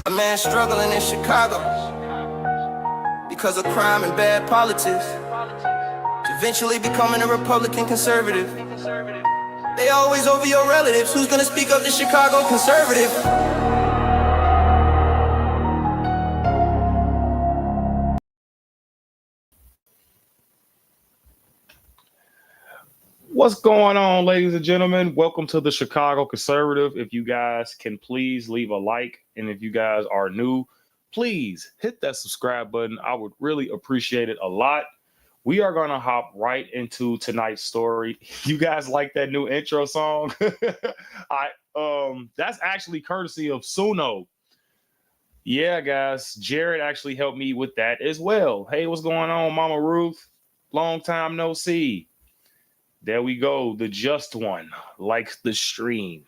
A man struggling in Chicago because of crime and bad politics, eventually becoming a Republican conservative. They always over your relatives. Who's gonna speak up to Chicago conservative? What's going on, ladies and gentlemen? Welcome to the Chicago Conservative. If you guys can please leave a like, and if you guys are new, please hit that subscribe button. I would really appreciate it a lot. We are going to hop right into tonight's story. You guys like that new intro song? That's actually courtesy of Suno. Yeah, guys, Jared actually helped me with that as well. Hey, what's going on, Mama Ruth? Long time no see. There we go. The just one likes the stream.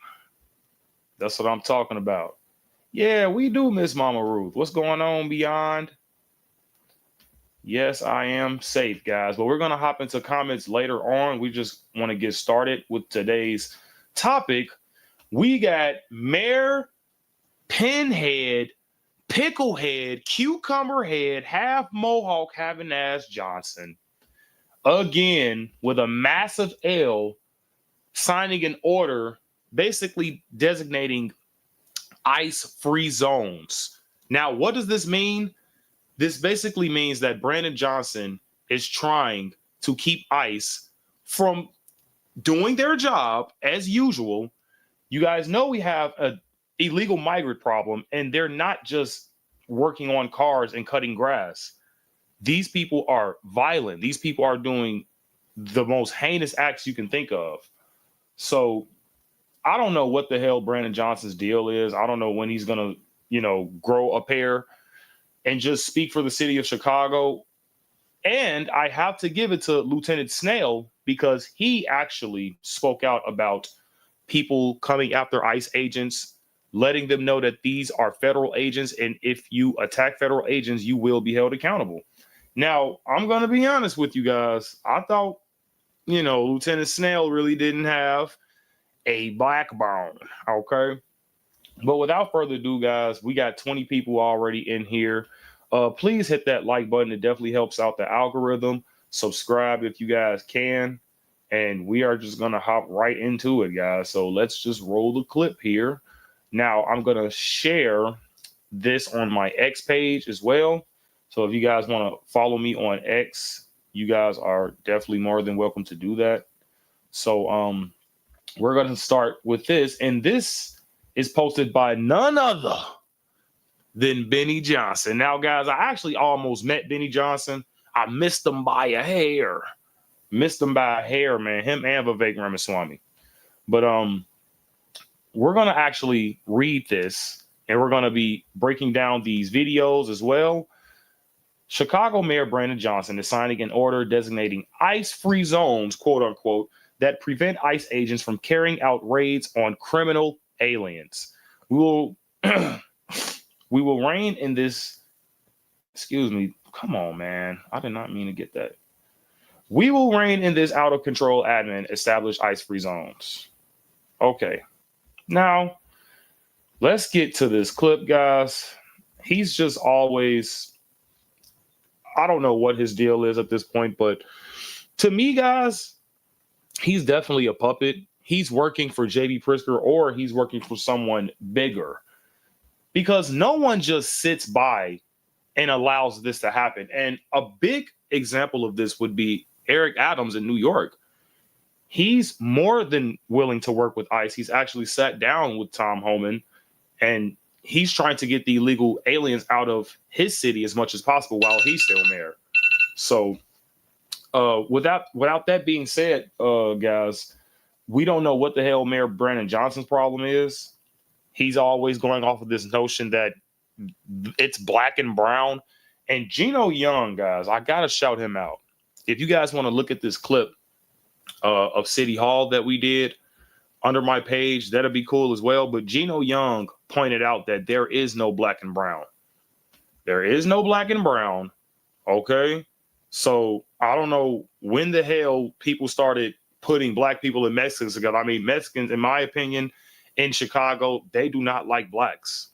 That's what I'm talking about. Yeah, we do miss Mama Ruth. What's going on, Beyond? Yes, I am safe, guys. But we're going to hop into comments later on. We just want to get started with today's topic. We got Mayor Pinhead, Picklehead, Cucumber Head, half Mohawk having ass Johnson, again with a massive L, signing an order basically designating ICE-free zones. Now, what does this mean? This basically means that Brandon Johnson is trying to keep ICE from doing their job as usual. You guys know we have an illegal migrant problem, and they're not just working on cars and cutting grass. These people are violent. These people are doing the most heinous acts you can think of. So I don't know what the hell Brandon Johnson's deal is. I don't know when he's going to, grow a pair and just speak for the city of Chicago. And I have to give it to Lieutenant Snell because he actually spoke out about people coming after ICE agents, letting them know that these are federal agents. And if you attack federal agents, you will be held accountable. Now, I'm going to be honest with you guys. I thought, Lieutenant Snell really didn't have a backbone. Okay. But without further ado, guys, we got 20 people already in here. Please hit that like button. It definitely helps out the algorithm. Subscribe if you guys can. And we are just going to hop right into it, guys. So let's just roll the clip here. Now, I'm going to share this on my X page as well. So if you guys want to follow me on X, you guys are definitely more than welcome to do that. So we're going to start with this. And this is posted by none other than Benny Johnson. Now, guys, I actually almost met Benny Johnson. I missed him by a hair. Man. Him and Vivek Ramaswamy. But we're going to actually read this, and we're going to be breaking down these videos as well. Chicago Mayor Brandon Johnson is signing an order designating ICE-free zones, quote unquote, that prevent ICE agents from carrying out raids on criminal aliens. We will reign in this. Excuse me. Come on, man. I did not mean to get that. We will rein in this out of control admin, establish ice-free zones. Okay. Now, let's get to this clip, guys. He's just always, I don't know what his deal is at this point, but to me, guys, he's definitely a puppet. He's working for JB Pritzker or he's working for someone bigger because no one just sits by and allows this to happen. And a big example of this would be Eric Adams in New York. He's more than willing to work with ICE. He's actually sat down with Tom Homan and he's trying to get the illegal aliens out of his city as much as possible while he's still mayor. So without that being said, guys, we don't know what the hell Mayor Brandon Johnson's problem is. He's always going off of this notion that it's black and brown. And Gino Young, guys, I got to shout him out. If you guys want to look at this clip of City Hall that we did under my page, that'll be cool as well. But Gino Young pointed out that there is no black and brown. There is no black and brown. Okay. So I don't know when the hell people started putting black people and Mexicans together. I mean, Mexicans, in my opinion, in Chicago, they do not like blacks.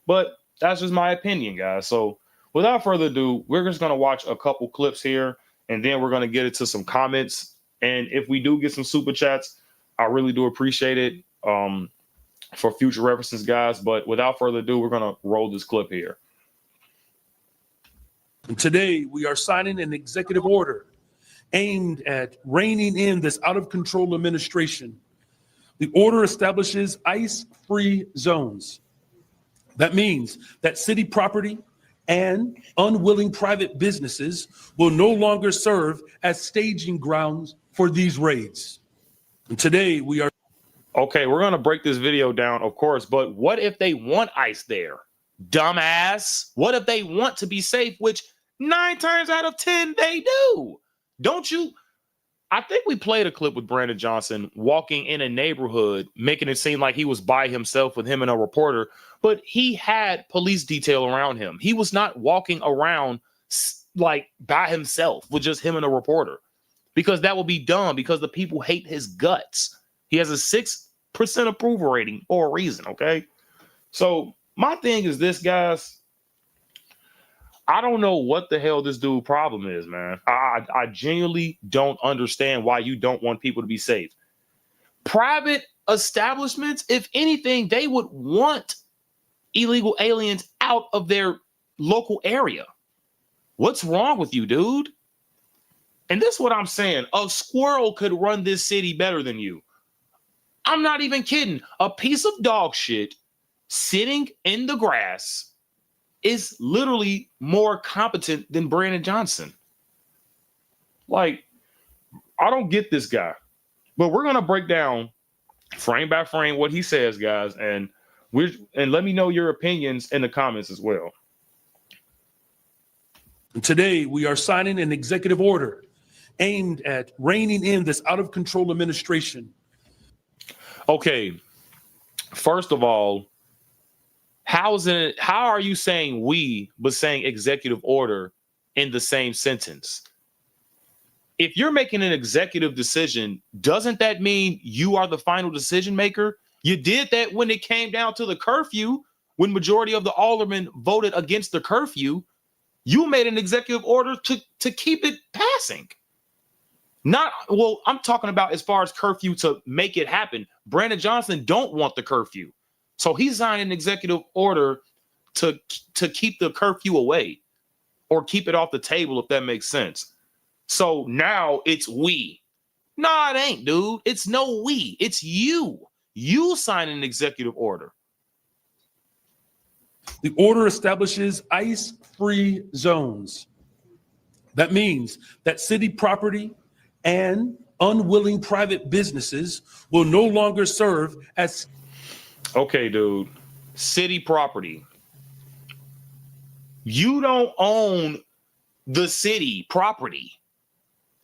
But that's just my opinion, guys. So without further ado, we're just going to watch a couple clips here, and then we're going to get into some comments. And if we do get some super chats, I really do appreciate it for future references, guys. But without further ado, we're going to roll this clip here. And today, we are signing an executive order aimed at reining in this out-of-control administration. The order establishes ICE-free zones. That means that city property and unwilling private businesses will no longer serve as staging grounds for these raids. And today, we are... Okay, we're going to break this video down, of course, but what if they want ICE there? Dumbass. What if they want to be safe, which 9 times out of 10 they do? Don't you? I think we played a clip with Brandon Johnson walking in a neighborhood, making it seem like he was by himself with him and a reporter, but he had police detail around him. He was not walking around like by himself with just him and a reporter, because that would be dumb, because the people hate his guts. He has a 6% approval rating for a reason, okay? So my thing is this, guys. I don't know what the hell this dude's problem is, man. I genuinely don't understand why you don't want people to be safe. Private establishments, if anything, they would want illegal aliens out of their local area. What's wrong with you, dude? And this is what I'm saying. A squirrel could run this city better than you. I'm not even kidding. A piece of dog shit sitting in the grass is literally more competent than Brandon Johnson. Like, I don't get this guy. But we're going to break down frame by frame what he says, guys, and let me know your opinions in the comments as well. And today, we are signing an executive order aimed at reining in this out-of-control administration. Okay, first of all, how are you saying we, but saying executive order in the same sentence? If you're making an executive decision, doesn't that mean you are the final decision maker? You did that when it came down to the curfew, when majority of the aldermen voted against the curfew. You made an executive order to keep it passing. I'm talking about as far as curfew to make it happen. Brandon Johnson don't want the curfew. So he signed an executive order to keep the curfew away or keep it off the table, if that makes sense. So now it's we. Nah, it ain't, dude. It's no we. It's you. You sign an executive order. The order establishes ICE-free zones. That means that city property and unwilling private businesses will no longer serve as... Okay, dude. City property. You don't own the city property.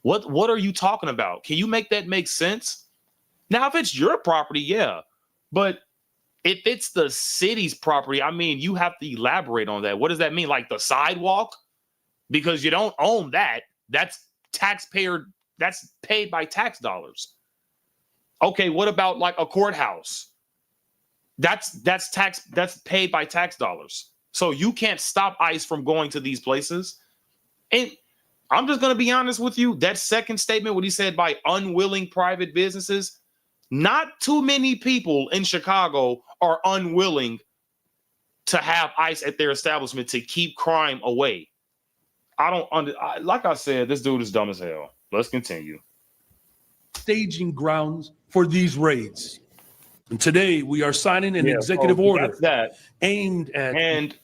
What are you talking about? Can you make that make sense? Now, if it's your property, yeah. But if it's the city's property, I mean, you have to elaborate on that. What does that mean? Like the sidewalk? Because you don't own that. That's taxpayer That's paid by tax dollars. Okay, what about like a courthouse? That's paid by tax dollars. So you can't stop ICE from going to these places. And I'm just going to be honest with you. That second statement, what he said by unwilling private businesses, not too many people in Chicago are unwilling to have ICE at their establishment to keep crime away. Like I said, this dude is dumb as hell. Let's continue. Staging grounds for these raids. And today we are signing an executive order aimed at. And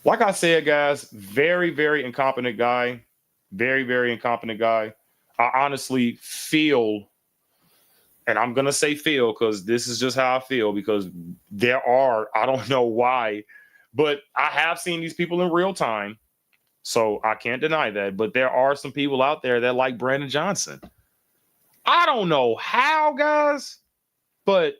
like I said, guys, very, very incompetent guy. Very, very incompetent guy. I honestly feel, and I'm going to say feel because this is just how I feel, because I don't know why, but I have seen these people in real time. So I can't deny that. But there are some people out there that like Brandon Johnson. I don't know how, guys, but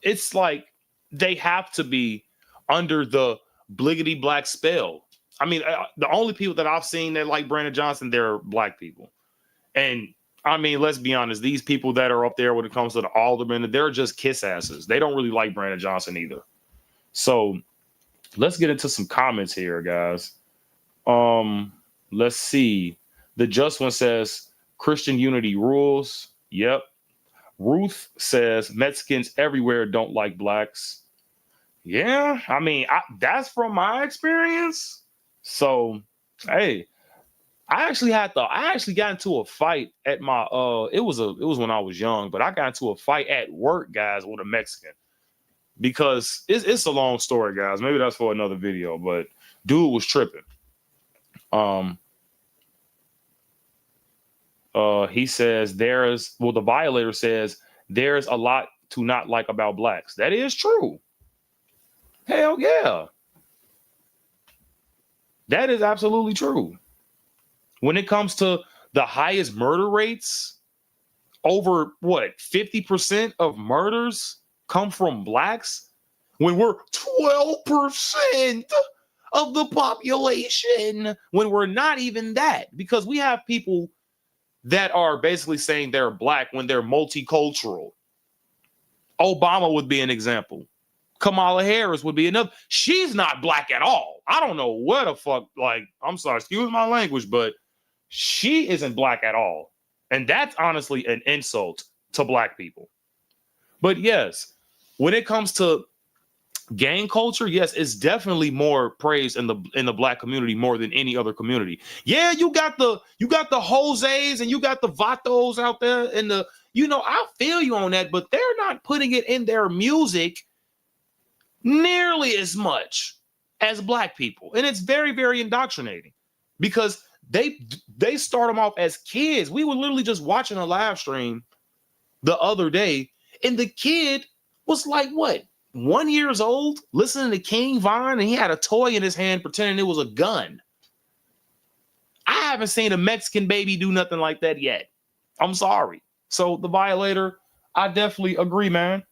it's like they have to be under the bliggity black spell. I mean, the only people that I've seen that like Brandon Johnson, they're black people. And I mean, let's be honest, these people that are up there when it comes to the aldermen, they're just kiss asses. They don't really like Brandon Johnson either. So let's get into some comments here, guys. Let's see. The Just One says Christian unity rules. Yep. Ruth says Mexicans everywhere don't like blacks. Yeah, I mean, that's from my experience. So, hey, I actually got into a fight at my it was when I was young, but I got into a fight at work, guys, with a Mexican, because it's a long story, guys. Maybe that's for another video, but dude was tripping. He says the violator says there's a lot to not like about blacks. That is true. Hell yeah. That is absolutely true. When it comes to the highest murder rates, over 50% of murders come from blacks, when we're 12% of the population, when we're not even that, because we have people that are basically saying they're black when they're multicultural. Obama would be an example. Kamala Harris would be another. She's not black at all. I don't know what the fuck, I'm sorry, excuse my language, but she isn't black at all. And that's honestly an insult to black people. But yes, when it comes to gang culture, yes, it's definitely more praised in the black community more than any other community. Yeah, you got the Jose's and you got the Vatos out there, and I feel you on that, but they're not putting it in their music nearly as much as black people. And it's very, very indoctrinating, because they start them off as kids. We were literally just watching a live stream the other day, and the kid was like, 1 year old, listening to King Von, and he had a toy in his hand pretending it was a gun. I haven't seen a Mexican baby do nothing like that yet. I'm sorry. So the violator, I definitely agree, man.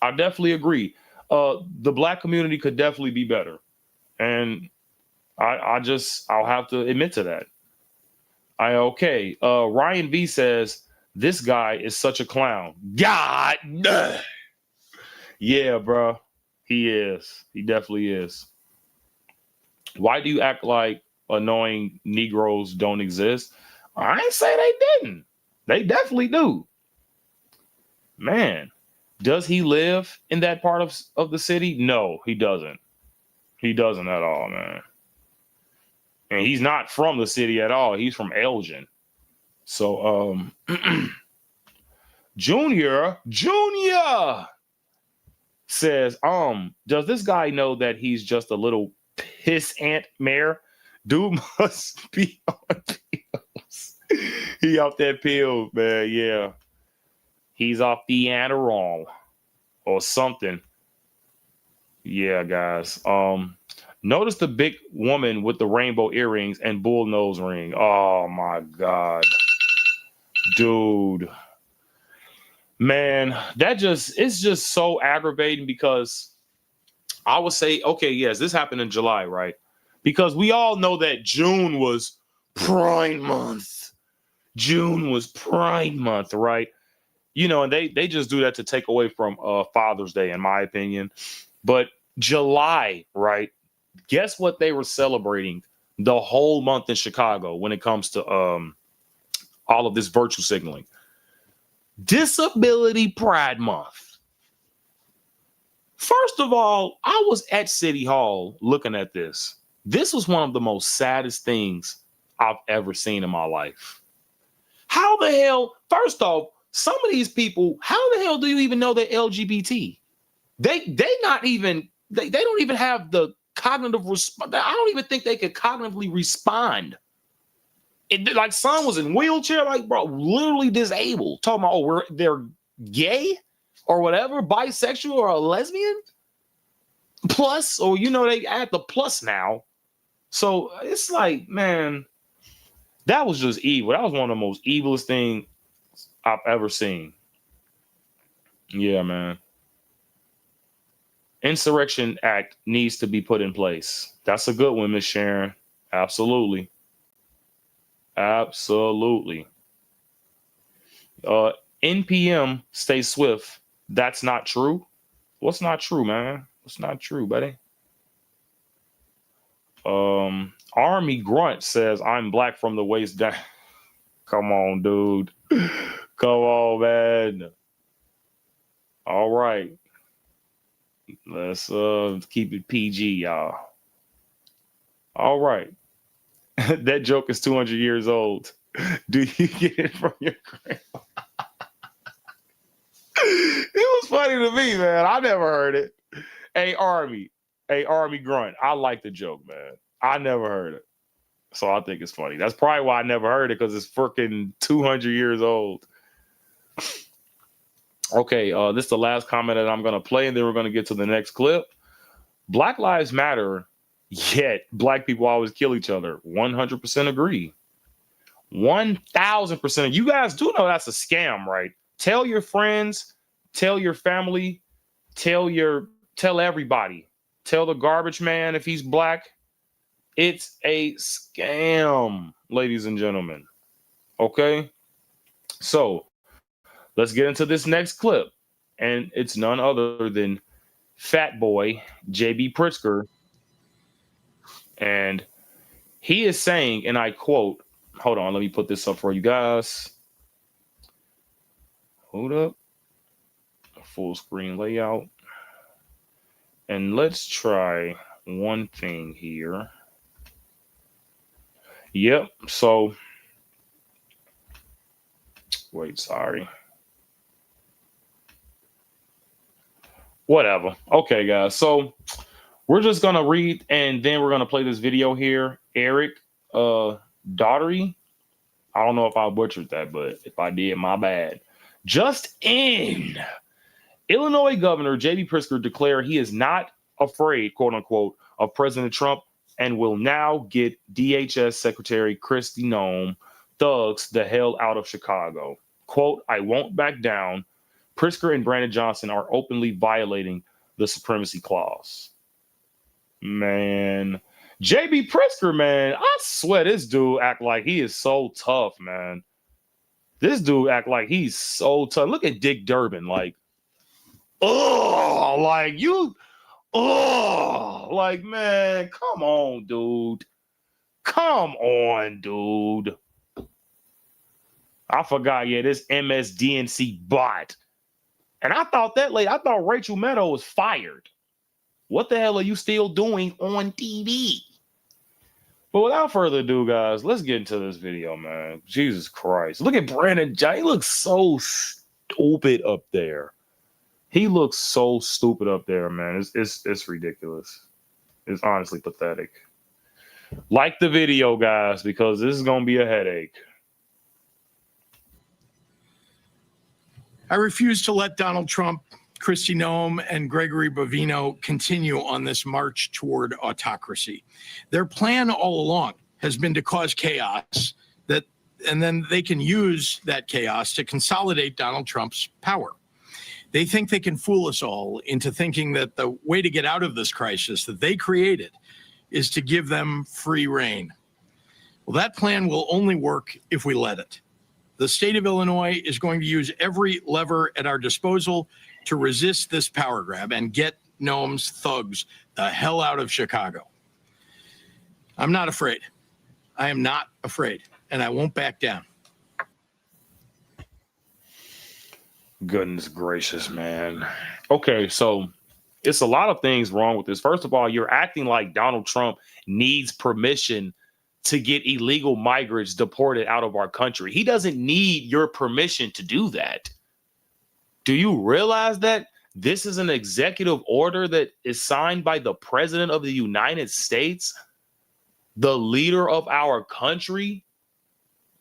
I definitely agree. The black community could definitely be better. And I'll have to admit to that. Ryan V says, this guy is such a clown. God. Yeah, bro. He is. He definitely is. Why do you act like annoying Negroes don't exist? I ain't say they didn't. They definitely do. Man, does he live in that part of the city? No, he doesn't. He doesn't at all, man. And he's not from the city at all. He's from Elgin. So, Junior says, does this guy know that he's just a little pissant mayor? Dude must be on pills. He off that pill, man. Yeah. He's off the Adderall or something. Yeah, guys. Notice the big woman with the rainbow earrings and bull nose ring. Oh my God. Dude. Man, it's just so aggravating, because I would say, okay, yes, this happened in July, right? Because we all know that June was Pride Month. June was Pride Month, right? You know, and they just do that to take away from Father's Day, in my opinion. But July, right? Guess what they were celebrating the whole month in Chicago when it comes to all of this virtue signaling? Disability Pride Month. First of all, I was at City Hall looking at this. This was one of the most saddest things I've ever seen in my life. How the hell, first off, some of these people, how the hell do you even know they're LGBT? They don't even have the cognitive response. I don't even think they could cognitively respond. Like son was in wheelchair, like bro, literally disabled. Talking about they're gay or whatever, bisexual or a lesbian. Plus, or you know, they add the plus now. So it's like, man, that was just evil. That was one of the most evilest things I've ever seen. Yeah, man. Insurrection Act needs to be put in place. That's a good one, Miss Sharon. Absolutely. Absolutely. NPM stay swift. That's not true. What's not true, man? What's not true, buddy? Army Grunt says I'm black from the waist down. Come on, dude. Come on, man. All right. Let's keep it PG, y'all. All right. That joke is 200 years old. Do you get it from your grandma? It was funny to me, man. I never heard it. Hey, Army Grunt. I like the joke, man. I never heard it. So I think it's funny. That's probably why I never heard it, because it's freaking 200 years old. Okay, this is the last comment that I'm going to play, and then we're going to get to the next clip. Black Lives Matter, yet black people always kill each other. 100% agree. 1,000%. You guys do know that's a scam, right? Tell your friends, tell your family, tell everybody. Tell the garbage man if he's black. It's a scam, ladies and gentlemen. Okay? So, let's get into this next clip. And it's none other than Fat Boy, J.B. Pritzker. And he is saying, and I quote, hold on, let me put this up for you guys. Hold up. Full screen layout. And let's try one thing here. Yep. So, wait, sorry. Whatever. Okay, guys. So we're just gonna read, and then we're gonna play this video here. Eric Daugherty. I don't know if I butchered that, but if I did, my bad. Just in. Illinois Governor J.B. Pritzker declared he is not afraid, quote unquote, of President Trump and will now get DHS Secretary Kristi Noem thugs the hell out of Chicago. Quote, I won't back down. Pritzker and Brandon Johnson are openly violating the Supremacy Clause. Man. J.B. Pritzker, man, I swear this dude act like he is so tough, man. This dude act like he's so tough. Look at Dick Durbin, like, oh, like you, oh, like, man, come on, dude. Come on, dude. I forgot, yeah, this MSDNC bot. And I thought Rachel Maddow was fired. What the hell are you still doing on TV? But without further ado, guys, let's get into this video, man. Jesus Christ. Look at Brandon Johnson. He looks so stupid up there. He looks so stupid up there, man. It's ridiculous. It's honestly pathetic. Like the video, guys, because this is going to be a headache. I refuse to let Donald Trump, Kristi Noem, and Gregory Bovino continue on this march toward autocracy. Their plan all along has been to cause chaos, and then they can use that chaos to consolidate Donald Trump's power. They think they can fool us all into thinking that the way to get out of this crisis that they created is to give them free rein. Well, that plan will only work if we let it. The state of Illinois is going to use every lever at our disposal to resist this power grab and get Noam's thugs the hell out of Chicago. I'm not afraid. I am not afraid, and I won't back down. Goodness gracious, man. Okay, so it's a lot of things wrong with this. First of all, you're acting like Donald Trump needs permission to get illegal migrants deported out of our country. He doesn't need your permission to do that. Do you realize that this is an executive order that is signed by the President of the United States, the leader of our country?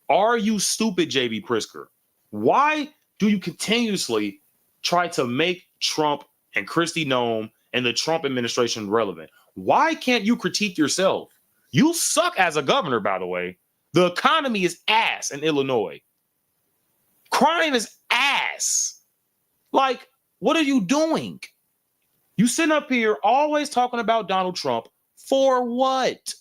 Are you stupid, JB Pritzker? Why do you continuously try to make Trump and Kristi Noem and the Trump administration relevant? Why can't you critique yourself? You suck as a governor, by the way. The economy is ass in Illinois. Crime is ass. Like, what are you doing? You sitting up here always talking about Donald Trump. For what?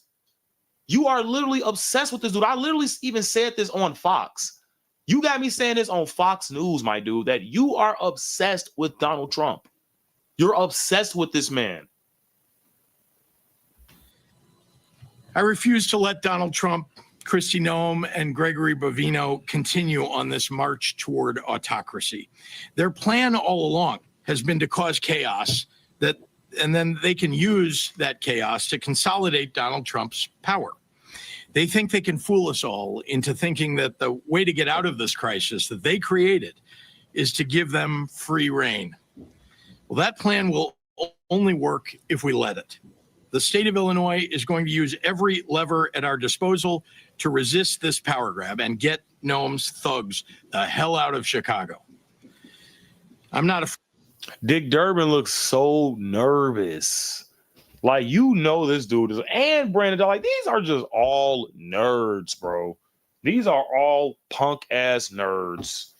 You are literally obsessed with this dude. I literally even said this on Fox. You got me saying this on Fox News, my dude, that you are obsessed with Donald Trump. You're obsessed with this man. I refuse to let Donald Trump, Kristi Noem, and Gregory Bovino continue on this march toward autocracy. Their plan all along has been to cause chaos, and then they can use that chaos to consolidate Donald Trump's power. They think they can fool us all into thinking that the way to get out of this crisis that they created is to give them free rein. Well, that plan will only work if we let it. The state of Illinois is going to use every lever at our disposal to resist this power grab and get Noam's thugs the hell out of Chicago. I'm not afraid. Dick Durbin looks so nervous. Like, you know, this dude is, and Brandon, like, these are just all nerds, bro. These are all punk ass nerds.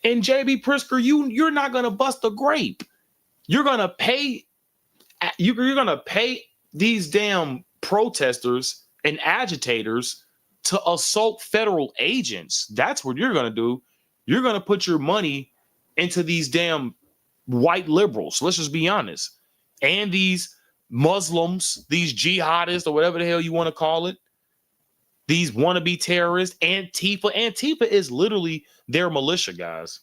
And JB Pritzker, you're not gonna bust a grape. You're gonna pay. You're gonna pay these damn protesters and agitators to assault federal agents. That's what you're gonna do. You're gonna put your money into these damn white liberals. Let's just be honest. And these Muslims, these jihadists, or whatever the hell you want to call it, these wannabe terrorists, Antifa. Antifa is literally their militia, guys.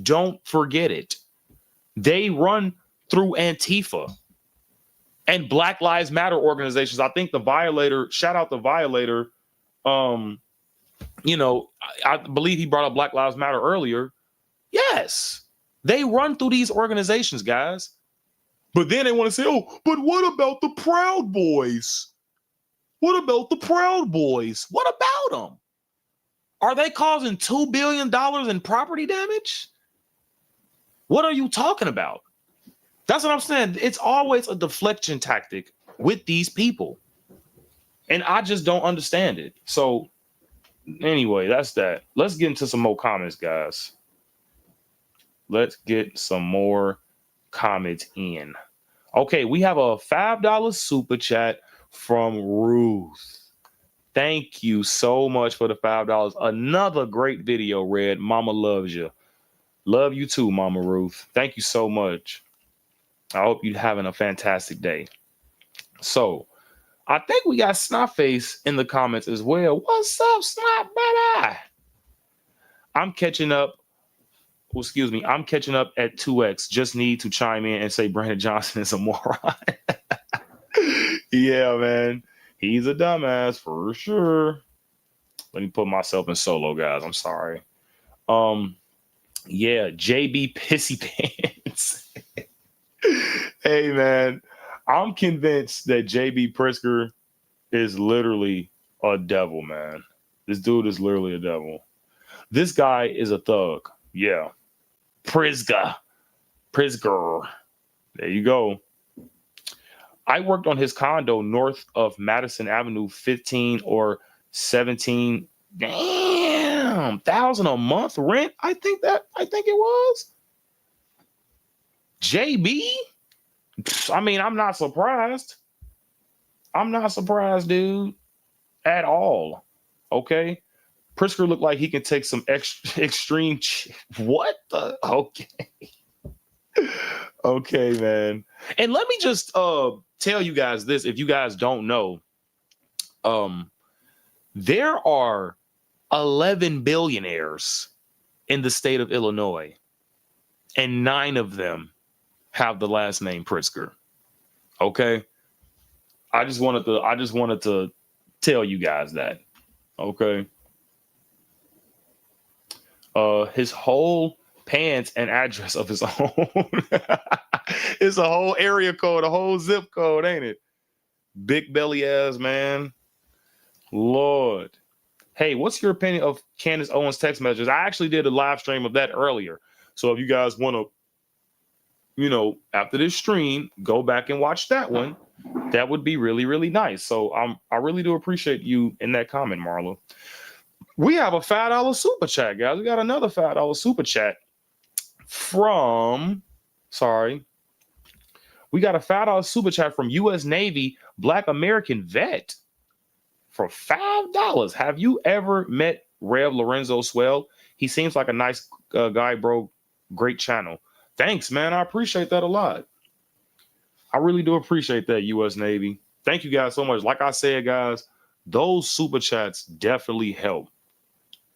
Don't forget it. They run through Antifa and Black Lives Matter organizations. I think the Violator, shout out the Violator. You know, I believe he brought up Black Lives Matter earlier. Yes, they run through these organizations, guys. But then they want to say, oh, but what about the Proud Boys? What about the Proud Boys? What about them? Are they causing $2 billion in property damage? What are you talking about? That's what I'm saying. It's always a deflection tactic with these people. And I just don't understand it. So anyway, that's that. Let's get into some more comments, guys. Let's get some more comments in. Okay, we have a $5 super chat from Ruth. Thank you so much for the $5. Another great video, Red. Mama loves you. Love you too, Mama Ruth. Thank you so much. I hope you're having a fantastic day. So, I think we got Snotface in the comments as well. What's up, Snot, baby? I'm catching up. Well, excuse me. I'm catching up at 2x. Just need to chime in and say Brandon Johnson is a moron. Yeah, man. He's a dumbass for sure. Let me put myself in solo, guys. I'm sorry. Yeah, JB Pissy Pants. Hey, man. I'm convinced that JB Pritzker is literally a devil, man. This dude is literally a devil. This guy is a thug. Yeah. Pritzker. There you go. I worked on his condo north of Madison Avenue, 15 or 17. Damn, thousand a month rent. I think it was. JB. I mean, I'm not surprised. I'm not surprised, dude, at all. Okay. Pritzker looked like he can take some extreme. What the? Okay. Okay, man. And let me just tell you guys this. If you guys don't know, there are 11 billionaires in the state of Illinois, and 9 of them have the last name Pritzker. Okay. I just wanted to tell you guys that. Okay. His whole pants and address of his own. It's a whole area code, a whole zip code, ain't it? Big belly ass, man. Lord. Hey, what's your opinion of Candace Owens' text messages? I actually did a live stream of that earlier. So if you guys want to, after this stream, go back and watch that one. That would be really, really nice. So I really do appreciate you in that comment, Marlo. We have a $5 super chat, guys. We got another $5 super chat we got a $5 super chat from U.S. Navy Black American vet for $5. Have you ever met Rev Lorenzo Swell? He seems like a nice guy, bro. Great channel. Thanks, man. I appreciate that a lot. I really do appreciate that, U.S. Navy. Thank you guys so much. Like I said, guys, those super chats definitely help.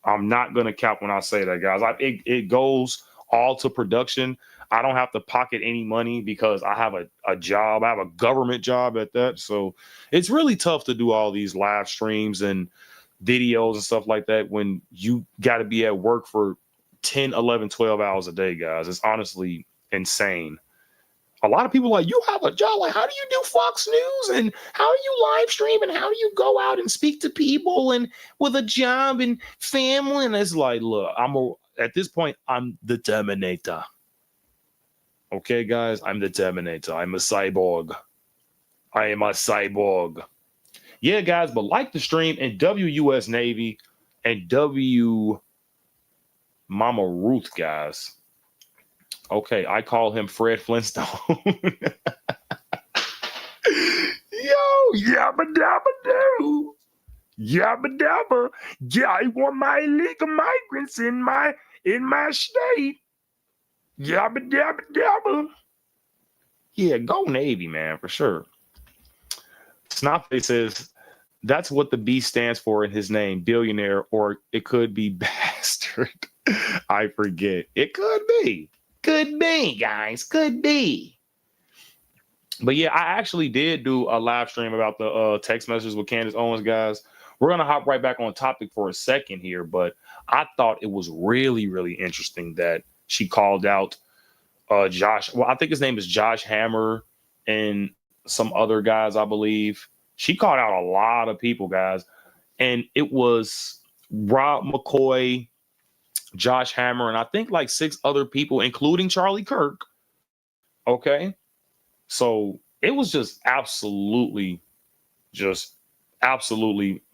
I'm not going to cap when I say that, guys. It goes all to production. I don't have to pocket any money because I have a job. I have a government job at that. So it's really tough to do all these live streams and videos and stuff like that when you got to be at work for 10, 11, 12 hours a day, guys. It's honestly insane. A lot of people are like, you have a job. Like, how do you do Fox News? And how do you live stream? And how do you go out and speak to people and with a job and family? And it's like, look, at this point, I'm the Terminator. Okay, guys, I'm the Terminator. I'm a cyborg. I am a cyborg. Yeah, guys, but like the stream and WUS Navy and W Mama Ruth, guys. Okay, I call him Fred Flintstone. Yo, yabba dabba doo. Yabba dabba. Yeah, I want my illegal migrants in my state. Yabba dabba dabba. Yeah, go Navy, man, for sure. Snopface says that's what the B stands for in his name, billionaire, or it could be bastard. I forget. It could be. Could be, guys. Could be. But yeah, I actually did do a live stream about the text messages with Candace Owens, guys. We're going to hop right back on topic for a second here, but I thought it was really, really interesting that she called out Josh. Well, I think his name is Josh Hammer and some other guys, I believe. She called out a lot of people, guys. And it was Rob McCoy, Josh Hammer, and I think like 6 other people, including Charlie Kirk. Okay. So it was just absolutely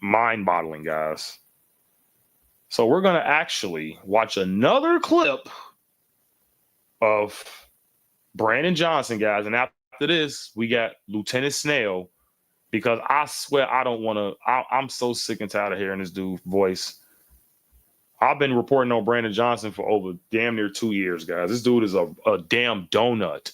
mind-boggling, guys. So we're going to actually watch another clip of Brandon Johnson, guys. And after this, we got Lieutenant Snell, because I swear I don't want to. I'm so sick and tired of hearing this dude's voice. I've been reporting on Brandon Johnson for over damn near 2 years, guys. This dude is a damn donut.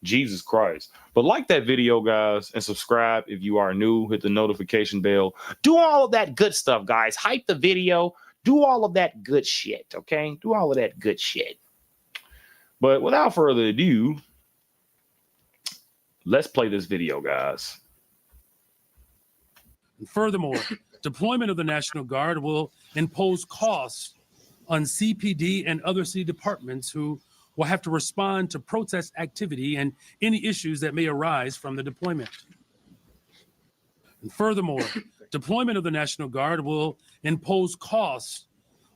Jesus Christ. But like that video, guys, and subscribe if you are new. Hit the notification bell. Do all of that good stuff, guys. Hype the video. Do all of that good shit, okay? Do all of that good shit. But without further ado, let's play this video, guys. Furthermore, deployment of the National Guard will impose costs on CPD and other city departments who will have to respond to protest activity and any issues that may arise from the deployment. And furthermore, deployment of the National Guard will impose costs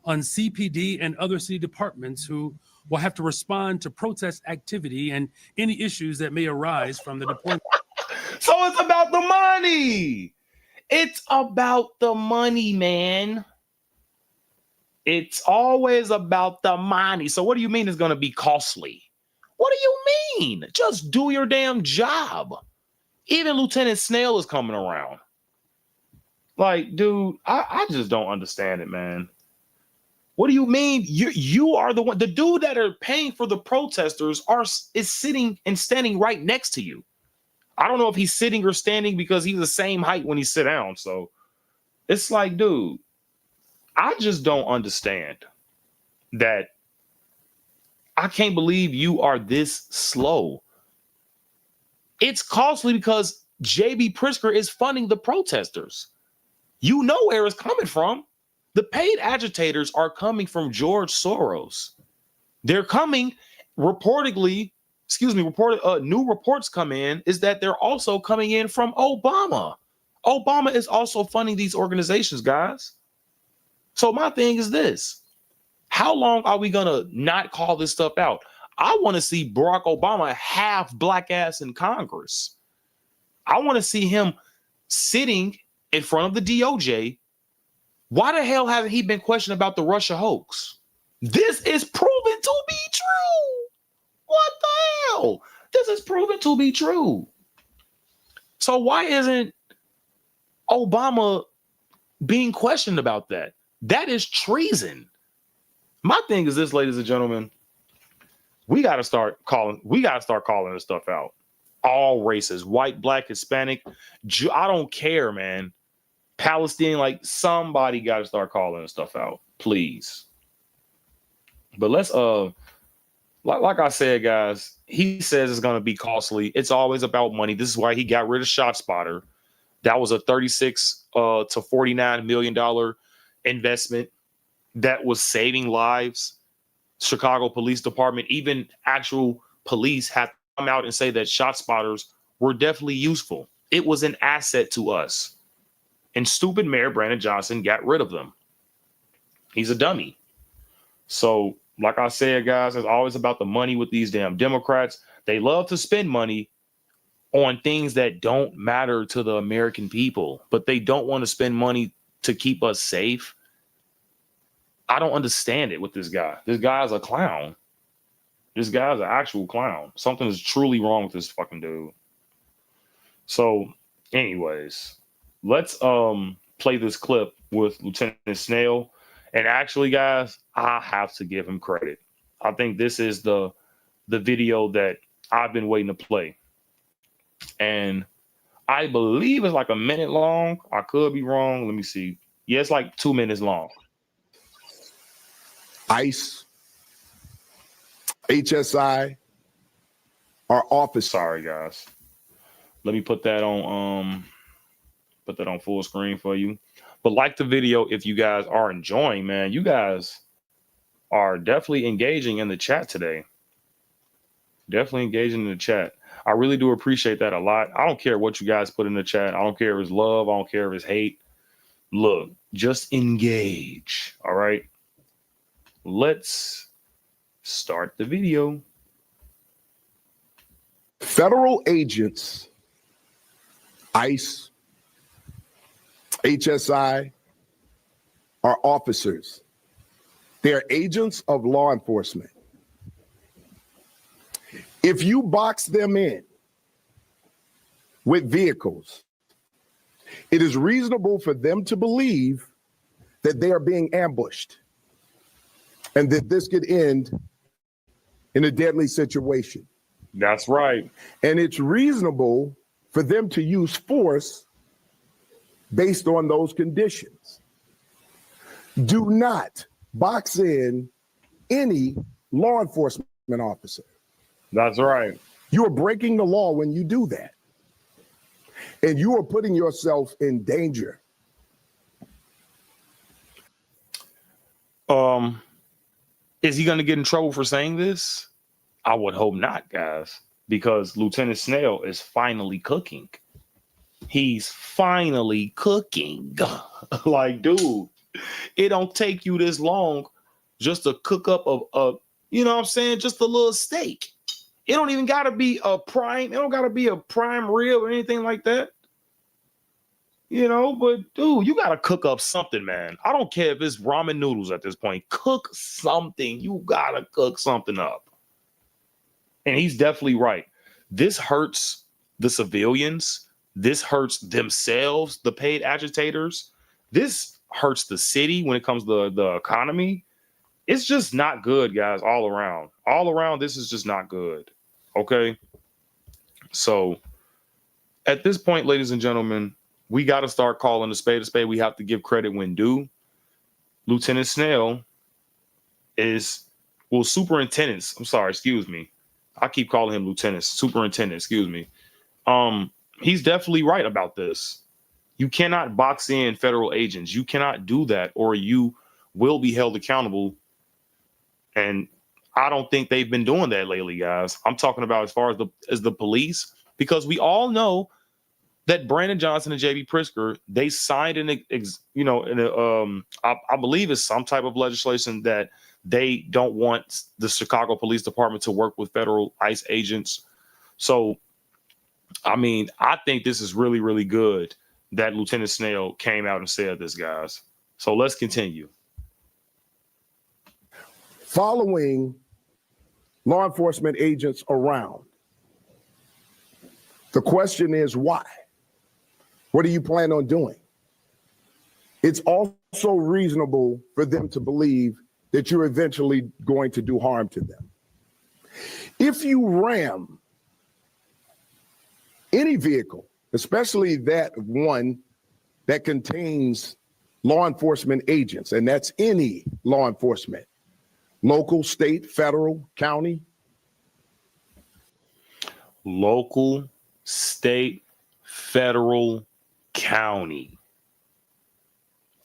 on CPD and other city departments who will have to respond to protest activity and any issues that may arise from the deployment. So it's about the money. It's about the money, man. It's always about the money. So what do you mean it's going to be costly? What do you mean? Just do your damn job. Even Lieutenant Snell is coming around. Like, dude, I just don't understand it, man. What do you mean? You are the one, the dude that are paying for the protesters is sitting and standing right next to you. I don't know if he's sitting or standing because he's the same height when he sit down. So it's like, dude, I just don't understand that. I can't believe you are this slow. It's costly because J.B. Pritzker is funding the protesters. You know where it's coming from. The paid agitators are coming from George Soros. They're coming reportedly, new reports come in is that they're also coming in from Obama. Obama is also funding these organizations, guys. So my thing is this. How long are we going to not call this stuff out? I want to see Barack Obama half black ass in Congress. I want to see him sitting in front of the DOJ. Why the hell hasn't he been questioned about the Russia hoax? This is proven to be true. What the hell? This is proven to be true. So why isn't Obama being questioned about that? That is treason. My thing is this, ladies and gentlemen, we got to start calling this stuff out. All races, white, black, Hispanic, Jew, I don't care, man. Palestinian, like somebody got to start calling this stuff out, please. But let's like I said, guys, he says it's going to be costly. It's always about money. This is why he got rid of ShotSpotter. That was a $36 to $49 million investment that was saving lives. Chicago Police Department, even actual police have come out and say that ShotSpotters were definitely useful. It was an asset to us. And stupid Mayor Brandon Johnson got rid of them. He's a dummy. So, like I said, guys, it's always about the money with these damn Democrats. They love to spend money on things that don't matter to the American people, but they don't want to spend money to keep us safe. I don't understand it with this guy. This guy's a clown. This guy's an actual clown. Something is truly wrong with this fucking dude. So, anyways, let's play this clip with Lieutenant Snell. And actually, guys, I have to give him credit. I think this is the video that I've been waiting to play. And I believe it's like a minute long. I could be wrong. Let me see. Yeah, it's like 2 minutes long. ICE, HSI, our office. Sorry, guys. Let me put that on full screen for you. But like the video if you guys are enjoying, man. You guys are definitely engaging in the chat today. Definitely engaging in the chat. I really do appreciate that a lot. I don't care what you guys put in the chat. I don't care if it's love. I don't care if it's hate. Look, just engage. All right. Let's start the video. Federal agents, ICE, HSI, are officers. They're agents of law enforcement. If you box them in with vehicles, it is reasonable for them to believe that they are being ambushed and that this could end in a deadly situation. That's right. And it's reasonable for them to use force based on those conditions. Do not box in any law enforcement officer. That's right. You are breaking the law when you do that. And you are putting yourself in danger. Is he going to get in trouble for saying this? I would hope not, guys, because Lieutenant Snell is finally cooking. He's finally cooking. Like, dude, it don't take you this long just to cook up a you know what I'm saying, just a little steak. It don't even got to be a prime. It don't got to be a prime rib or anything like that. You know, but dude, you got to cook up something, man. I don't care if it's ramen noodles at this point. Cook something. You got to cook something up. And he's definitely right. This hurts the civilians This hurts themselves, the paid agitators. This hurts the city when it comes to the economy. It's just not good, guys, all around. All around, this is just not good. Okay? So at this point, ladies and gentlemen, we got to start calling a spade a spade. We have to give credit when due. Lieutenant Snell superintendents. I'm sorry, excuse me. I keep calling him lieutenant, superintendent, excuse me. He's definitely right about this. You cannot box in federal agents. You cannot do that, or you will be held accountable. And I don't think they've been doing that lately, guys. I'm talking about as far as the police, because we all know that Brandon Johnson and J.B. Pritzker, they signed I believe it's some type of legislation that they don't want the Chicago Police Department to work with federal ICE agents. So, I mean, I think this is really, really good that Lieutenant Snell came out and said this, guys. So let's continue. Following law enforcement agents around. The question is why? What do you plan on doing? It's also reasonable for them to believe that you're eventually going to do harm to them. If you ram any vehicle, especially that one that contains law enforcement agents, and that's any law enforcement, local, state, federal, county. Local, state, federal, county.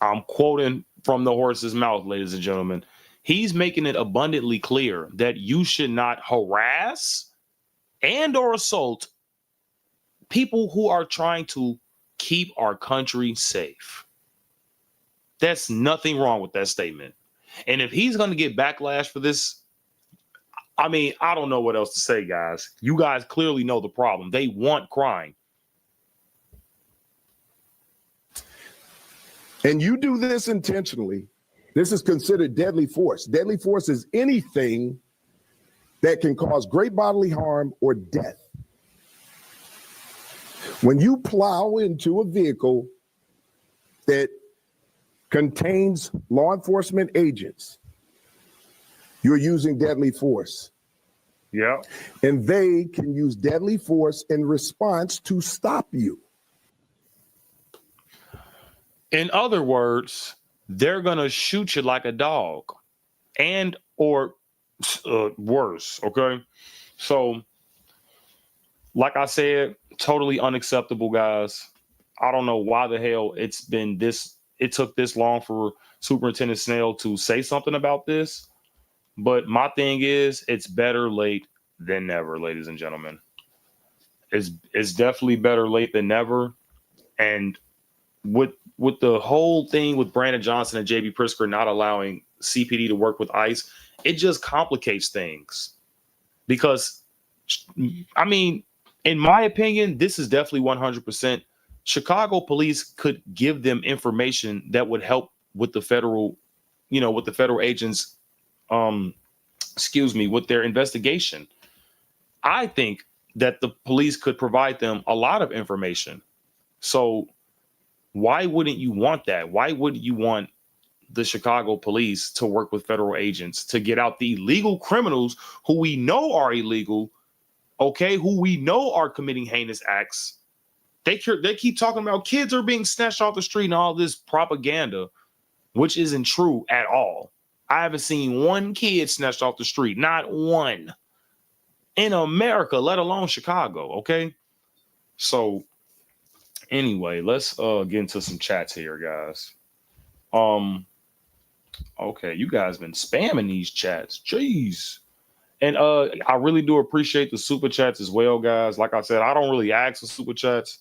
I'm quoting from the horse's mouth, ladies and gentlemen. He's making it abundantly clear that you should not harass and or assault people who are trying to keep our country safe. That's nothing wrong with that statement. And if he's going to get backlash for this, I mean, I don't know what else to say, guys. You guys clearly know the problem. They want crime. And you do this intentionally. This is considered deadly force. Deadly force is anything that can cause great bodily harm or death. When you plow into a vehicle that contains law enforcement agents, you're using deadly force. Yeah. And they can use deadly force in response to stop you. In other words, they're going to shoot you like a dog and or worse. Okay. So, like I said, totally unacceptable, guys. I don't know why the hell it took this long for Superintendent Snell to say something about this. But my thing is, it's better late than never, ladies and gentlemen. It's definitely better late than never. And with the whole thing with Brandon Johnson and J.B. Pritzker not allowing CPD to work with ICE, it just complicates things. Because, I mean, in my opinion, this is definitely 100%. Chicago police could give them information that would help with the federal, with the federal agents, with their investigation. I think that the police could provide them a lot of information. So why wouldn't you want that? Why wouldn't you want the Chicago police to work with federal agents to get out the illegal criminals who we know are illegal, okay, who we know are committing heinous acts? They keep talking about kids are being snatched off the street and all this propaganda, which isn't true at all. I haven't seen one kid snatched off the street, not one, in America, let alone Chicago, okay? So anyway, let's get into some chats here, guys. Okay, you guys been spamming these chats. Jeez. And I really do appreciate the super chats as well, guys. Like I said, I don't really ask for super chats,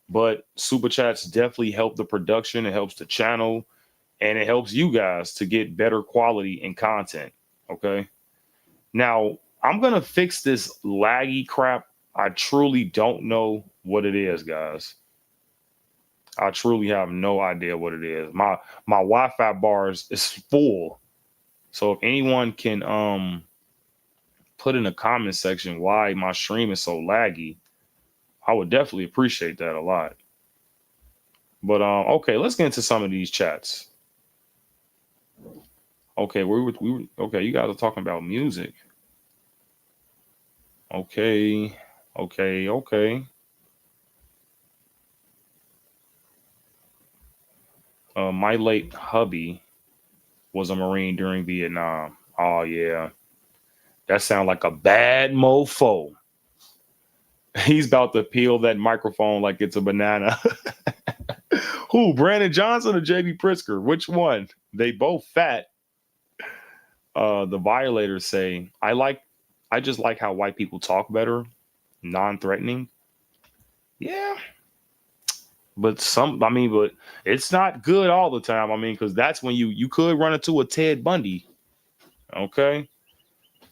but super chats definitely help the production. It helps the channel, and it helps you guys to get better quality and content. Okay. Now, I'm going to fix this laggy crap. I truly don't know what it is, guys. I truly have no idea what it is. My Wi-Fi bars is full. So if anyone can put in the comment section why my stream is so laggy, I would definitely appreciate that a lot. But okay, let's get into some of these chats. Okay, okay, you guys are talking about music. Okay, okay. My late hubby was a Marine during Vietnam. Oh yeah. That sounds like a bad mofo. He's about to peel that microphone like it's a banana. Who, Brandon Johnson or JB Pritzker? Which one? They both fat. The violators say, I just like how white people talk better, non-threatening. Yeah. But it's not good all the time. I mean, because that's when you could run into a Ted Bundy. Okay.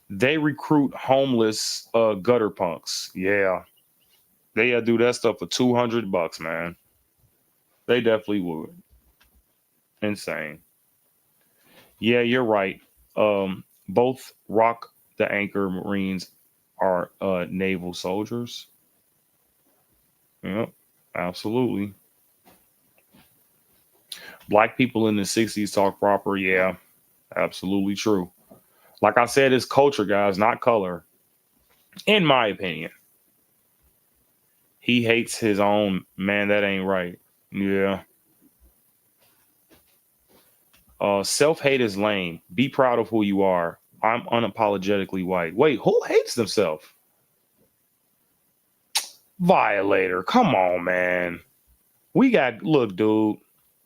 They recruit homeless gutter punks. Yeah. They do that stuff for $200, man. They definitely would. Insane. Yeah, you're right. Both Rock the Anchor Marines are naval soldiers. Yep, absolutely. Black people in the 60s talk proper. Yeah, absolutely true. Like I said, it's culture, guys, not color. In my opinion. He hates his own man. That ain't right. Yeah. Self-hate is lame. Be proud of who you are. I'm unapologetically white. Wait, who hates themselves? Violator. Come on, man. Look, dude,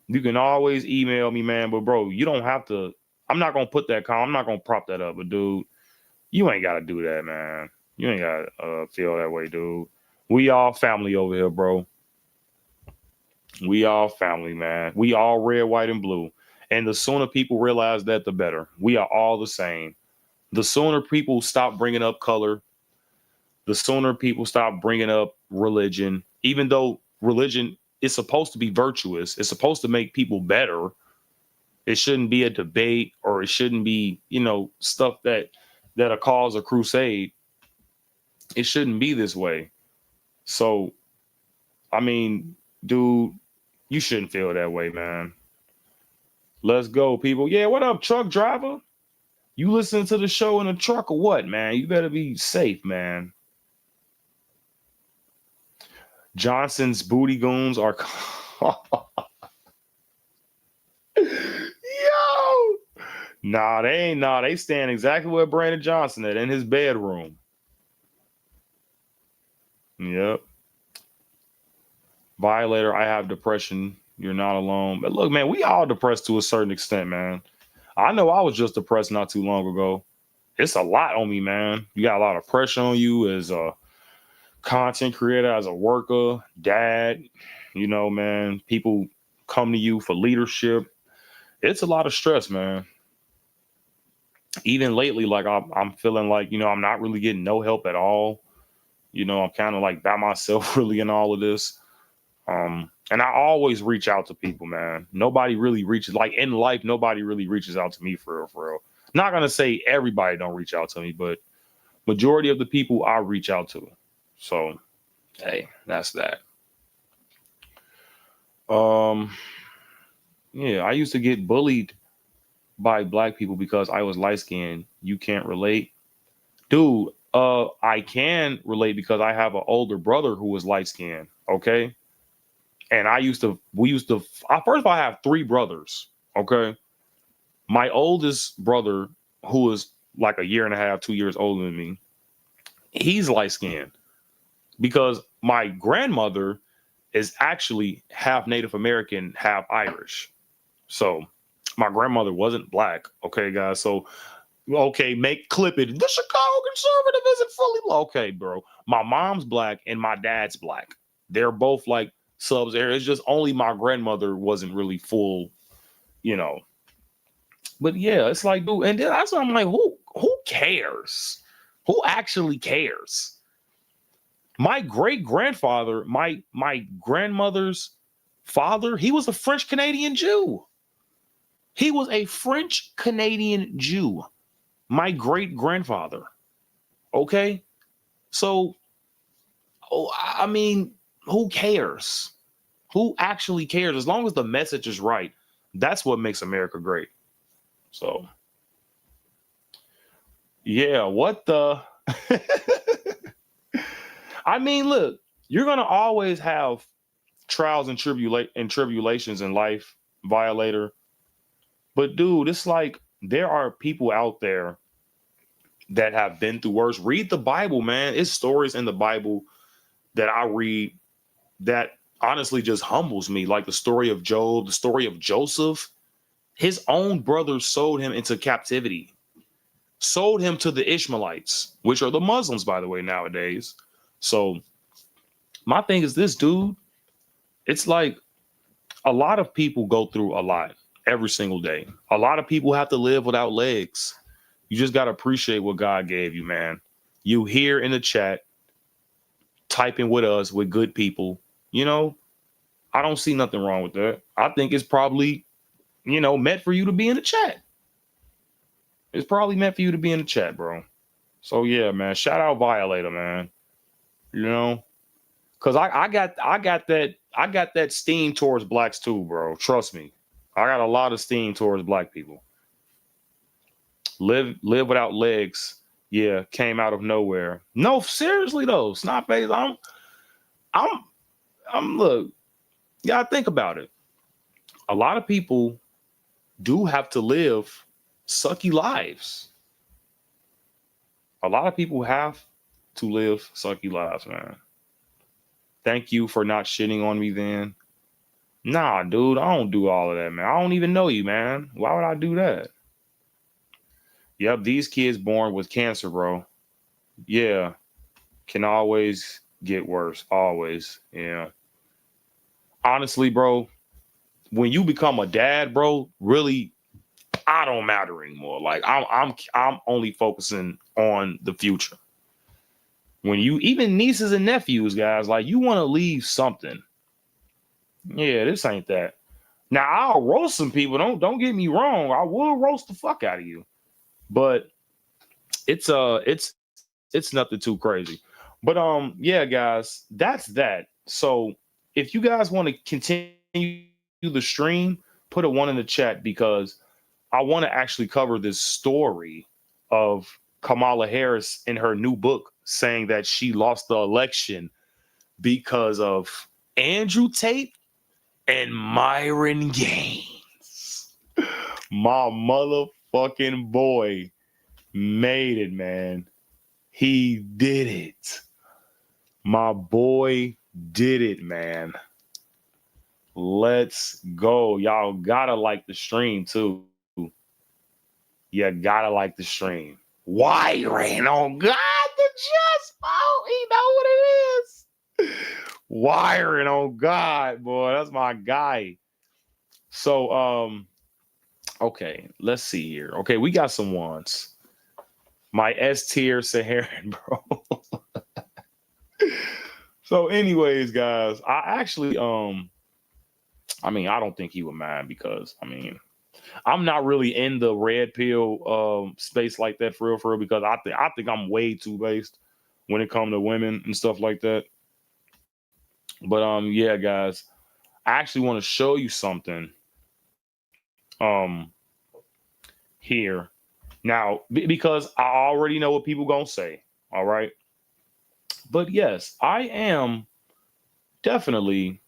you can always email me, man, but bro, you don't have to. I'm not going to put that I'm not going to prop that up, but dude, you ain't got to do that, man. You ain't got to feel that way, dude. We all family over here, bro. We all family, man. We all red, white, and blue. And the sooner people realize that, the better. We are all the same. The sooner people stop bringing up color, the sooner people stop bringing up religion, even though religion is supposed to be virtuous, it's supposed to make people better. It shouldn't be a debate, or it shouldn't be, stuff that'll cause a crusade. It shouldn't be this way. So, I mean, dude, you shouldn't feel that way, man. Let's go, people. Yeah, what up, truck driver? You listen to the show in a truck or what, man? You better be safe, man. Johnson's booty goons are. Yo! Nah, they ain't. Nah, they stand exactly where Brandon Johnson at, in his bedroom. Yep. Violator, I have depression. You're not alone. But look, man, we all depressed to a certain extent, man. I know I was just depressed not too long ago. It's a lot on me, man. You got a lot of pressure on you as a content creator, as a worker, dad. Man, people come to you for leadership. It's a lot of stress, man. Even lately, like I'm feeling like, I'm not really getting no help at all. I'm kind of like by myself really in all of this. And I always reach out to people, man. Nobody really reaches, like in life, nobody really reaches out to me for real, for real. Not going to say everybody don't reach out to me, but majority of the people I reach out to. So, hey, that's that. Yeah, I used to get bullied by black people because I was light skinned. You can't relate, dude. I can relate because I have an older brother who was light skinned. Okay, and we used to. First of all, I have three brothers. Okay, my oldest brother, who is like a year and a half, 2 years older than me, he's light skinned because my grandmother is actually half Native American, half Irish. So my grandmother wasn't black. Okay, guys. So, okay, clip it. The Chicago conservative isn't fully okay, bro. My mom's black and my dad's black. They're both like subs there. It's just only my grandmother wasn't really full, you know. But yeah, it's like, dude, and then that's what I'm like, who cares? Who actually cares? My great grandfather, my grandmother's father, he was a French Canadian Jew. He was a French Canadian Jew. My great grandfather. Okay. So I mean, who cares? Who actually cares? As long as the message is right, that's what makes America great. So, yeah, what the? I mean, look, you're gonna always have trials and tribulations in life, Violator. But dude, it's like there are people out there that have been through worse. Read the Bible, man. It's stories in the Bible that I read that honestly just humbles me. Like the story of Job, the story of Joseph. His own brothers sold him into captivity, sold him to the Ishmaelites, which are the Muslims, by the way, nowadays. So my thing is this, dude. It's like a lot of people go through a lot every single day. A lot of people have to live without legs. You just got to appreciate what God gave you, man. You here in the chat, typing with us, with good people. You know, I don't see nothing wrong with that. I think it's probably, meant for you to be in the chat. It's probably meant for you to be in the chat, bro. So yeah, man, shout out Violator, man. You know, because I got that steam towards blacks too, bro. Trust me. I got a lot of steam towards black people. Live without legs. Yeah, came out of nowhere. No, seriously though, Snot Face. I'm look, you gotta think about it. A lot of people do have to live sucky lives. A lot of people have to live sucky lives, man. Thank you for not shitting on me then. Nah, dude, I don't do all of that, man. I don't even know you, man. Why would I do that? Yep, these kids born with cancer, bro. Yeah, can always get worse. Always. Yeah. Honestly, bro, when you become a dad, bro, really, I don't matter anymore. Like I'm only focusing on the future. When you even nieces and nephews, guys, like you want to leave something. Yeah, this ain't that. Now I'll roast some people. Don't get me wrong. I will roast the fuck out of you. But it's nothing too crazy. But yeah, guys, that's that. So if you guys want to continue the stream, put a 1 in the chat because I want to actually cover this story of Kamala Harris in her new book saying that she lost the election because of Andrew Tate and Myron Gaines. My motherfucking boy made it, man. He did it. My boy did it, man. Let's go. Y'all gotta like the stream too. You gotta like the stream. Wiring on God, the just he know what it is. Wiring on God, boy. That's my guy. So okay, let's see here. Okay, we got some ones. My S tier Saharan, bro. So, anyways, guys, I actually I mean, I don't think he would mind because I mean, I'm not really in the red pill space like that for real, because I think I'm way too based when it comes to women and stuff like that. But yeah, guys, I actually want to show you something here now because I already know what people gonna say. All right. But yes, I am definitely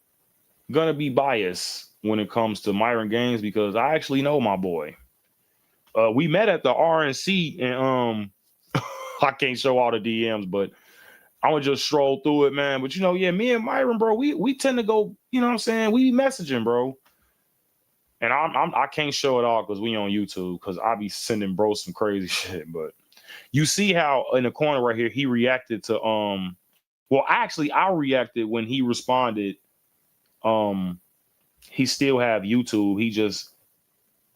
gonna be biased when it comes to Myron Gaines because I actually know my boy. We met at the RNC and I can't show all the DMs, but I'm gonna just stroll through it, man. But yeah, me and Myron, bro, we tend to go, you know what I'm saying? We be messaging, bro. And I can't show it all because we on YouTube because I be sending bro some crazy shit. But you see how in the corner right here he reacted to well actually I reacted when he responded he still have YouTube.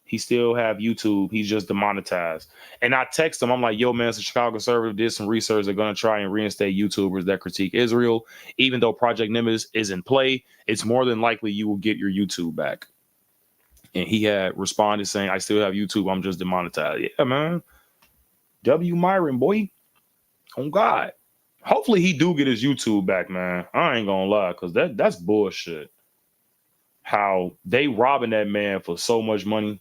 He still have YouTube. He's just demonetized. And I text him. I'm like, yo, man, the Chicago Conservative did some research. They're going to try and reinstate YouTubers that critique Israel. Even though Project Nimbus is in play, it's more than likely you will get your YouTube back. And he had responded saying, I still have YouTube. I'm just demonetized. Yeah, man. W. Myron, boy. On God. Hopefully he do get his YouTube back, man. I ain't gonna lie, because that's bullshit. How they robbing that man for so much money.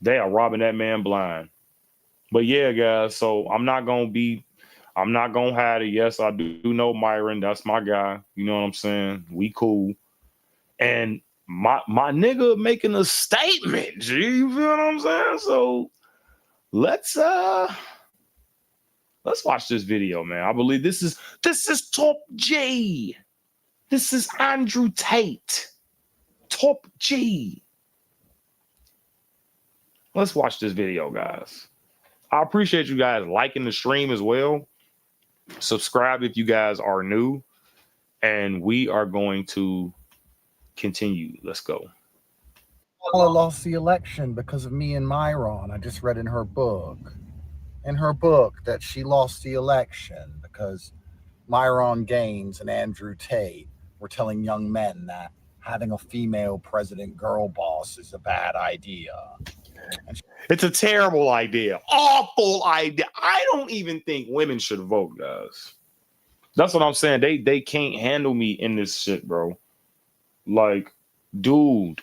They are robbing that man blind. But yeah, guys, so I'm not gonna hide it. Yes, I do know Myron. That's my guy. You know what I'm saying? We cool. And my nigga making a statement. G, you feel what I'm saying? So let's watch this video, man. I believe this is Top G. This is Andrew Tate. Top G. Let's watch this video, guys. I appreciate you guys liking the stream as well. Subscribe if you guys are new. And we are going to continue. Let's go. Kamala lost the election because of me and Myron. I just read in her book that she lost the election because Myron Gaines and Andrew Tate were telling young men that having a female president girl boss is a bad idea. It's a terrible idea. Awful idea. I don't even think women should vote, guys. That's what I'm saying. They can't handle me in this shit, bro. Like, dude,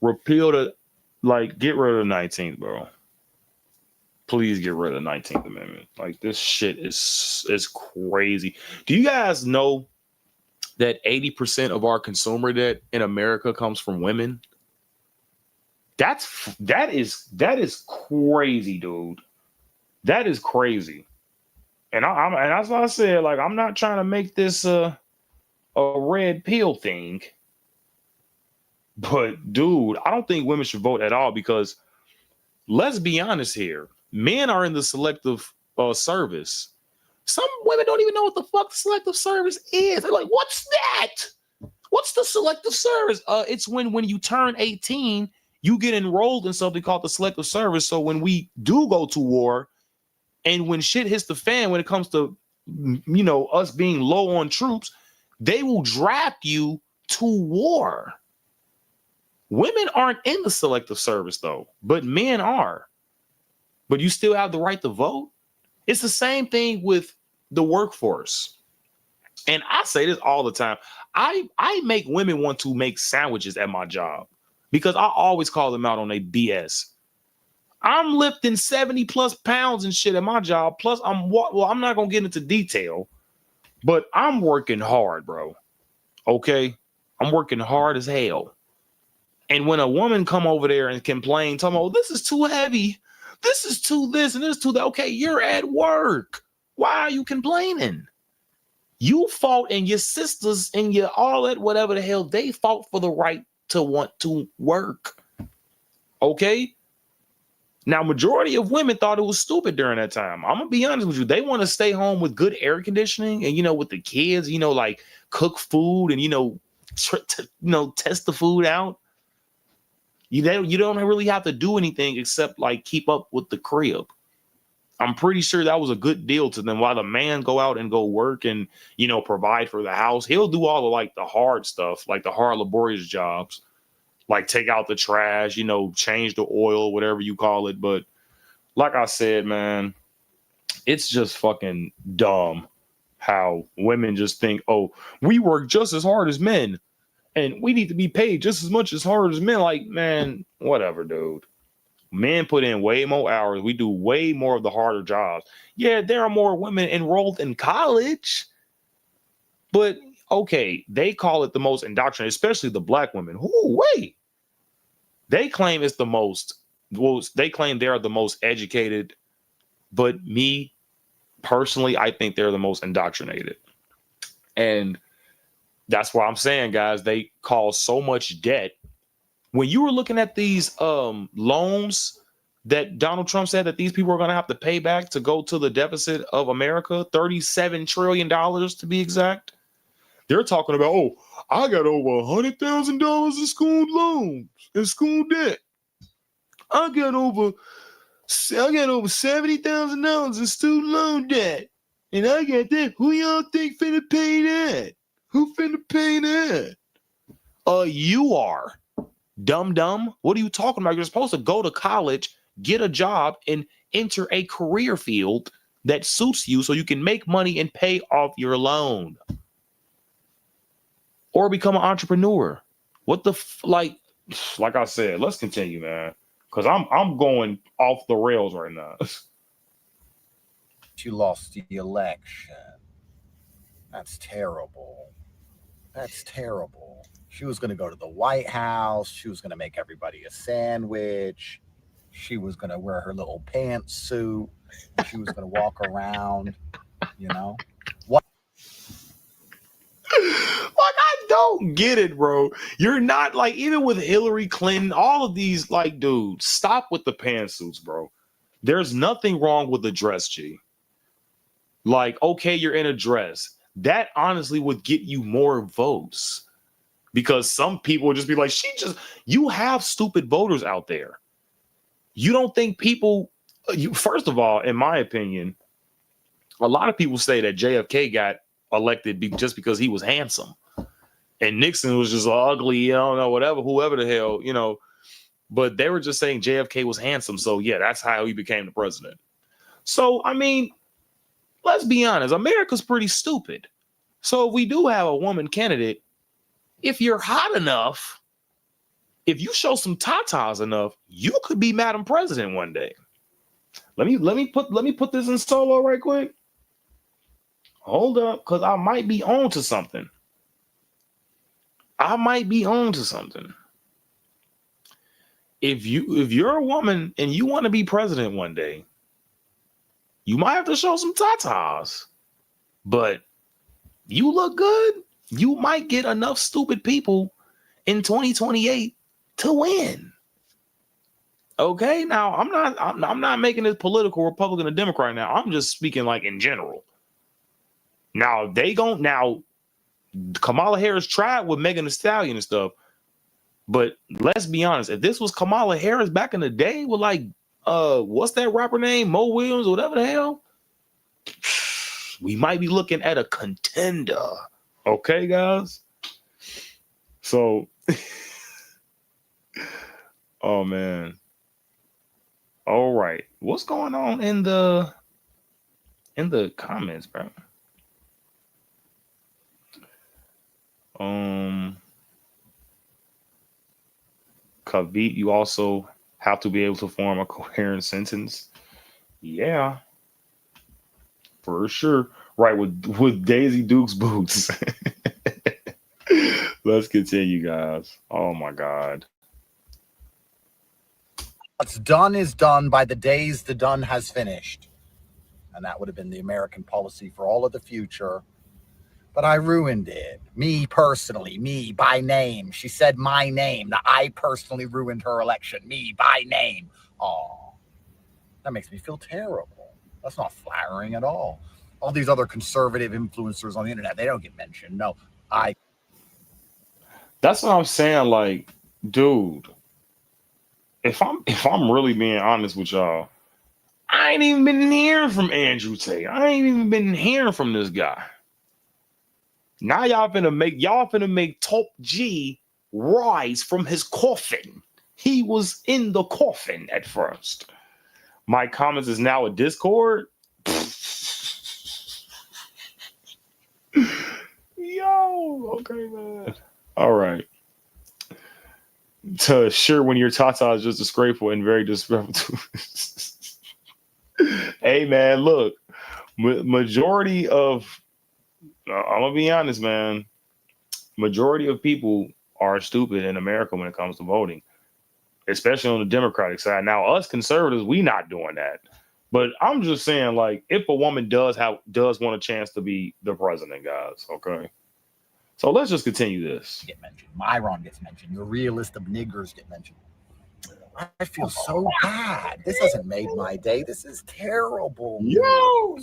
repeal the, like, get rid of the 19th, bro. Please get rid of the 19th Amendment. Like, this shit is crazy. Do you guys know that 80% of our consumer debt in America comes from women? That is crazy, dude. That is crazy. And and that's why I said, like, I'm not trying to make this a red pill thing. But dude, I don't think women should vote at all because let's be honest here. Men are in the selective service. Some women don't even know what the fuck the selective service is. They're like, what's that? What's the selective service? It's when you turn 18, you get enrolled in something called the selective service. So when we do go to war and when shit hits the fan, when it comes to, you know, us being low on troops, they will draft you to war. Women aren't in the selective service though, but men are. But you still have the right to vote. It's the same thing with the workforce. And I say this all the time. I make women want to make sandwiches at my job because I always call them out on their BS. I'm lifting 70 plus pounds and shit at my job. Plus, I'm not going to get into detail, but I'm working hard, bro. Okay? I'm working hard as hell. And when a woman come over there and complain, talking about, this is too heavy, this is too this, and this is too that. Okay, you're at work. Why are you complaining? You fought and your sisters and your all that, whatever the hell, they fought for the right to want to work. Okay? Now, majority of women thought it was stupid during that time. I'm going to be honest with you. They want to stay home with good air conditioning and, you know, with the kids, you know, like cook food and, you know, test the food out. You don't really have to do anything except like keep up with the crib. I'm pretty sure that was a good deal to them. While the man go out and go work and, you know, provide for the house, he'll do all the like the hard stuff, like the hard laborious jobs, like take out the trash, you know, change the oil, whatever you call it. But like I said, man, it's just fucking dumb how women just think, oh, we work just as hard as men. And we need to be paid just as much as hard as men. Like, man, whatever, dude. Men put in way more hours. We do way more of the harder jobs. Yeah, there are more women enrolled in college. But, okay, they call it the most indoctrinated, especially the black women. Ooh, wait. They claim it's the most, well, they claim they're the most educated. But me, personally, I think they're the most indoctrinated. And that's why I'm saying, guys, they cause so much debt. When you were looking at these loans that Donald Trump said that these people are going to have to pay back to go to the deficit of America, $37 trillion to be exact. They're talking about, oh, I got over $100,000 in school loans and school debt. I got over $70,000 in student loan debt. And I got that. Who y'all think finna pay that? Who finna pay that? You are. Dumb. What are you talking about? You're supposed to go to college, get a job, and enter a career field, that suits you so you can make money and pay off your loan. Or become an entrepreneur. What the like I said, let's continue, man. Because I'm going off the rails right now. She lost the election. That's terrible. That's terrible. She was going to go to the White House. She was going to make everybody a sandwich. She was going to wear her little pantsuit. She was going to walk around, you know. What? Like, I don't get it, bro. You're not like, even with Hillary Clinton, all of these, like, dude, stop with the pantsuits, bro. There's nothing wrong with the dress, G. Like, okay, you're in a dress. That honestly would get you more votes. Because some people would just be like, you have stupid voters out there. You don't think people, first of all, in my opinion, a lot of people say that JFK got elected just because he was handsome. And Nixon was just ugly, I don't know, whatever, whoever the hell, you know. But they were just saying JFK was handsome. So, yeah, that's how he became the president. So, I mean, let's be honest. America's pretty stupid. So if we do have a woman candidate, if you're hot enough, if you show some tatas enough, you could be Madam President one day. Let me put this in solo right quick. Hold up, because I might be on to something. If you're a woman and you want to be president one day, you might have to show some tatas. But you look good, you might get enough stupid people in 2028 to win. Okay, now I'm not making this political Republican or Democrat now. I'm just speaking like in general. Now Kamala Harris tried with Megan Thee Stallion and stuff, but let's be honest, if this was Kamala Harris back in the day with like what's that rapper name, Mo Williams or whatever the hell, we might be looking at a contender. Okay, guys? So, oh, man. All right. What's going on in the comments, bro? Kavit, you also have to be able to form a coherent sentence. Yeah. For sure. Right, with Daisy Duke's boots. Let's continue, guys. Oh my God. What's done is done by the days the done has finished. And that would have been the American policy for all of the future. But I ruined it. Me personally, me by name. She said my name. Now, I personally ruined her election. Me by name. Oh, that makes me feel terrible. That's not flattering at all. All these other conservative influencers on the internet, they don't get mentioned. No, That's what I'm saying. Like, dude, if I'm really being honest with y'all, I ain't even been hearing from Andrew Tate. I ain't even been hearing from this guy. Now y'all finna make Top G rise from his coffin. He was in the coffin at first. My comments is now a Discord. Yo, okay, man. All right. To sure, when your tata is just disgraceful and very disrespectful. Hey, man, look, majority of, I'm gonna be honest, man. Majority of people are stupid in America when it comes to voting, especially on the Democratic side. Now, us conservatives, we not doing that. But I'm just saying, like, if a woman does want a chance to be the president, guys, okay? So let's just continue this. get mentioned. Myron gets mentioned. Your realist of niggers get mentioned. I feel so bad. This hasn't made my day. This is terrible. Yo!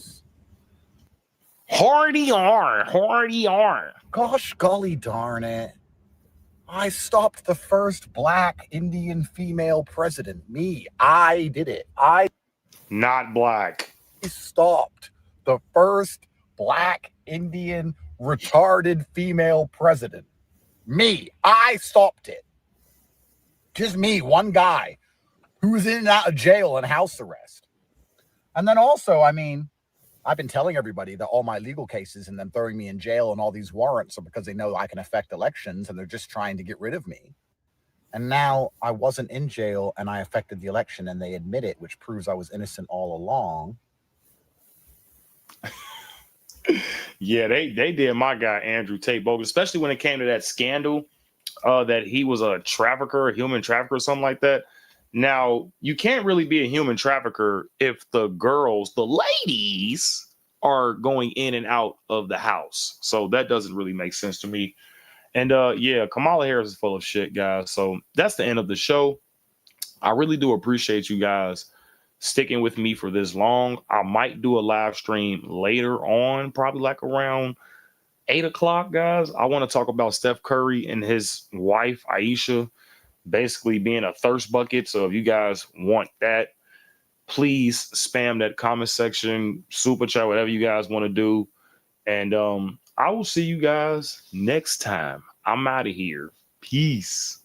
Hardy R. Gosh golly darn it. I stopped the first black Indian female president. Me. I did it. I Not black. stopped the first black Indian retarded female president. Me. I stopped it. Just me, one guy who was in and out of jail and house arrest. And then also, I mean, I've been telling everybody that all my legal cases and them throwing me in jail and all these warrants are because they know I can affect elections and they're just trying to get rid of me. And now I wasn't in jail and I affected the election and they admit it, which proves I was innocent all along. Yeah, they did my guy Andrew Tate bogus, especially when it came to that scandal that he was a trafficker, a human trafficker, or something like that. Now, you can't really be a human trafficker if the girls, the ladies, are going in and out of the house. So that doesn't really make sense to me. And yeah, Kamala Harris is full of shit, guys. So that's the end of the show. I really do appreciate you guys sticking with me for this long. I might do a live stream later on, probably like around 8 o'clock, guys. I want to talk about Steph Curry and his wife, Aisha, basically being a thirst bucket. So if you guys want that, please spam that comment section, super chat, whatever you guys want to do. And I will see you guys next time. I'm out of here. Peace.